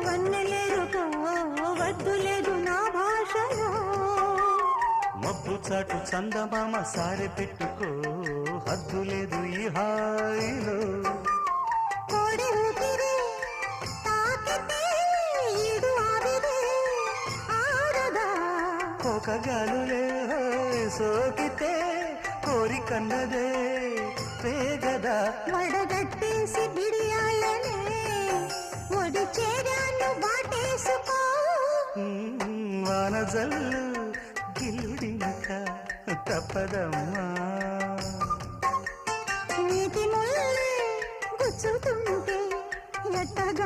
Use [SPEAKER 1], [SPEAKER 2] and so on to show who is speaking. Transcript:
[SPEAKER 1] వన్నెలేరుకో వద్దు లేదు నా భాషలో
[SPEAKER 2] మబ్బు చాటు చందమామ సారె పెట్టుకో హద్దు లేదు ఈ హాయిలో
[SPEAKER 1] కోడి ఊపిరి తాకితే ఈడు ఆవిరి ఆడదా
[SPEAKER 2] కోకగాలులే సోకితే కోరికన్నదే పేగదా
[SPEAKER 1] వడగట్టేసి బిడియాలనే ఒడి చేరాను బాటేసుకో
[SPEAKER 2] వానజల్లు గిల్లుడింక తప్పదమ్మా
[SPEAKER 1] నీటి ముల్లే గుచ్చుతుంటే ఎట్టగా